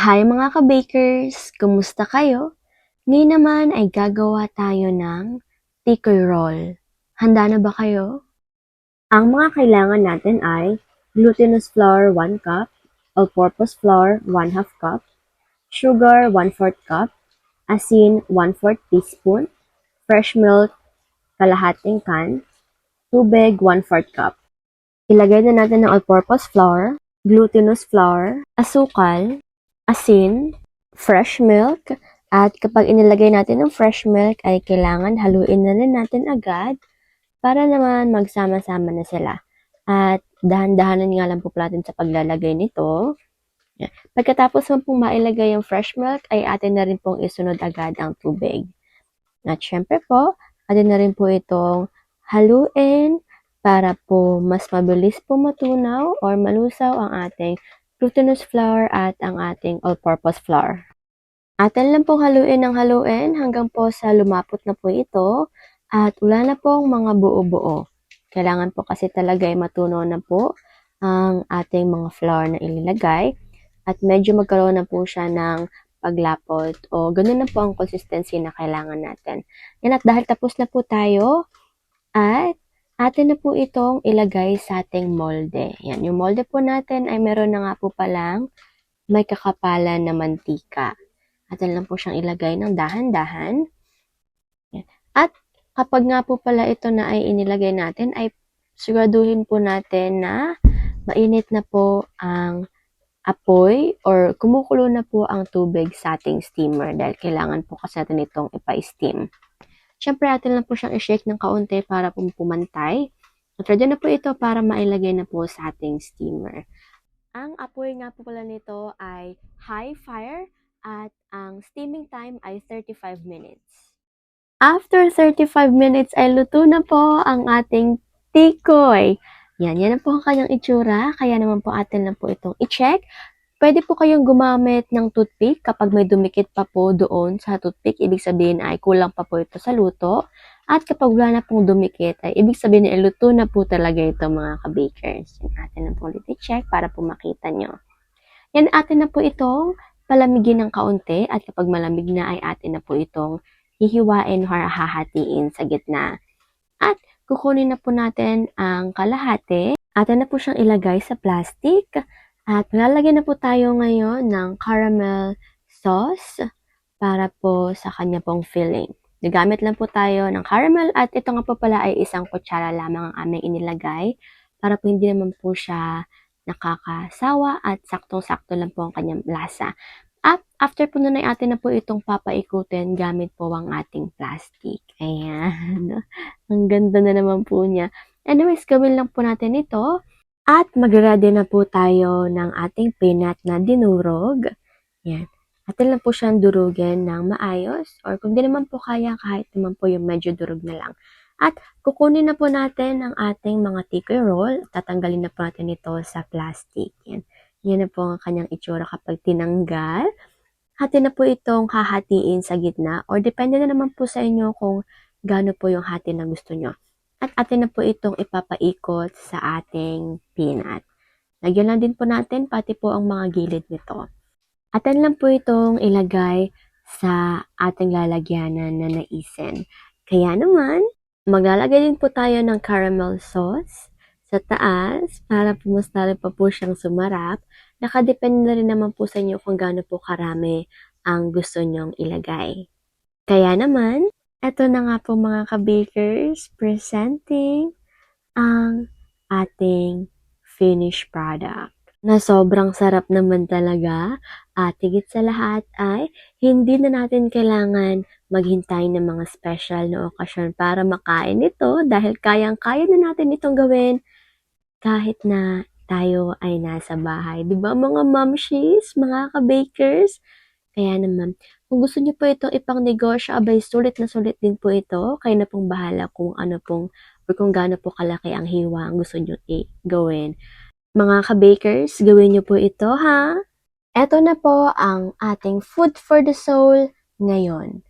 Hi mga ka-bakers! Kumusta kayo? Ngayon naman ay gagawa tayo ng tikoy roll. Handa na ba kayo? Ang mga kailangan natin ay glutinous flour 1 cup, all-purpose flour 1/2 cup, sugar 1/4 cup, asin 1/4 teaspoon, fresh milk kalahating can, tubig 1/4 cup. Ilagay na natin ng all-purpose flour, glutinous flour, asukal, asin, fresh milk, at kapag inilagay natin ng fresh milk ay kailangan haluin na rin natin agad para naman magsama-sama na sila. At dahan-dahanan nga lang po natin sa paglalagay nito. Pagkatapos mo pong mailagay yung fresh milk ay atin na rin pong isunod agad ang tubig. At syempre po, atin na rin po itong haluin para po mas mabilis po matunaw or malusaw ang ating glutinous flour at ang ating all-purpose flour. Atin lang pong haluin ng haluin hanggang po sa lumapot na po ito at wala na pong mga buo-buo. Kailangan po kasi talaga ay matunaw na po ang ating mga flour na ilalagay at medyo magkaroon na po siya ng paglapot o ganun na po ang consistency na kailangan natin. Yan, at dahil tapos na po tayo at atin na po itong ilagay sa ating molde. Yan, yung molde po natin ay meron na nga po palang may kakapalan na mantika. Atin lang po siyang ilagay ng dahan-dahan. At kapag nga po pala ito na ay inilagay natin, ay siguraduhin po natin na mainit na po ang apoy or kumukulo na po ang tubig sa ating steamer dahil kailangan po kasi natin itong ipa-steam. Siyempre, atin lang po siyang i-shake ng kaunti para po pumantay. At ready na po ito para mailagay na po sa ating steamer. Ang apoy nga po pala nito ay high fire at ang steaming time ay 35 minutes. After 35 minutes ay luto na po ang ating tikoy. Yan na po ang kanyang itsura, kaya naman po atin lang po itong i-check. Pwede po kayong gumamit ng toothpick kapag may dumikit pa po doon sa toothpick, ibig sabihin ay kulang pa po ito sa luto. At kapag wala na pong dumikit, ay ibig sabihin ay luto na po talaga ito mga ka-bakers. Yan, atin lang po ulit i-check para po makita nyo. Yan, atin na po itong palamigin ng kaunti at kapag malamig na ay atin na po itong hihiwain or hahatiin sa gitna. At kukunin na po natin ang kalahati. Atin na po siyang ilagay sa plastic. At lalagyan na po tayo ngayon ng caramel sauce para po sa kanya pong filling. Nagamit lang po tayo ng caramel at ito nga po pala ay 1 kutsara lamang ang aming inilagay para po hindi naman po siya nakakasawa at saktong-sakto lang po ang kanyang lasa. At after po nun ay atin na po itong papaikutin gamit po ang ating plastic. Ayan. Ang ganda na naman po niya. Anyways, gawin lang po natin ito. At mag-ready na po tayo ng ating peanut na dinurog. Yan. Atin lang po siyang durugin ng maayos. Or kung di naman po kaya, kahit naman po yung medyo durog na lang. At kukunin na po natin ang ating mga tikoy roll. Tatanggalin na po natin ito sa plastic. Yan. Yan na po ang kanyang itsura kapag tinanggal. Hati na po itong hahatiin sa gitna or depende na naman po sa inyo kung gaano po yung hati na gusto nyo. At atin na po itong ipapaikot sa ating peanut. Lagyan lang din po natin pati po ang mga gilid nito. Atin lang po itong ilagay sa ating lalagyanan na naisin. Kaya naman, maglalagay din po tayo ng caramel sauce sa taas para po mas lalo pa po siyang sumarap. Nakadepende na rin naman po sa inyo kung gaano po karami ang gusto nyong ilagay. Kaya naman, eto na nga po mga ka-bakers, presenting ang ating finished product. Na sobrang sarap naman talaga at higit sa lahat ay hindi na natin kailangan maghintay ng mga special na okasyon para makain ito dahil kayang-kaya na natin itong gawin kahit na tayo ay nasa bahay. Diba mga momshies, mga ka-bakers? Kaya naman, kung gusto niyo po itong ipang negosyo, abay sulit na sulit din po ito. Kayo na pong bahala kung ano pong or kung gaano po kalaki ang hiwa ang gusto niyo gawin. Mga ka-bakers, gawin niyo po ito ha. Ito na po ang ating food for the soul ngayon.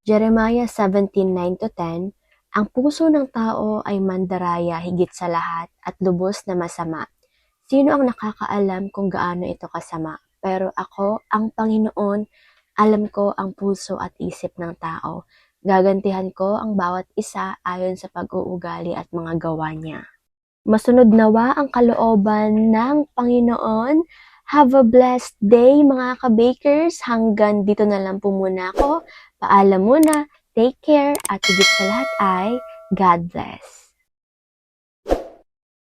Jeremiah 17:9-10, ang puso ng tao ay mandaraya higit sa lahat at lubos na masama. Sino ang nakakaalam kung gaano ito kasama? Pero ako, ang Panginoon, alam ko ang puso at isip ng tao. Gagantihan ko ang bawat isa ayon sa pag-uugali at mga gawa niya. Masunod nawa ang kalooban ng Panginoon. Have a blessed day mga ka-bakers. Hanggang dito na lang po muna ako. Paalam muna. Take care at higit sa lahat ay God bless.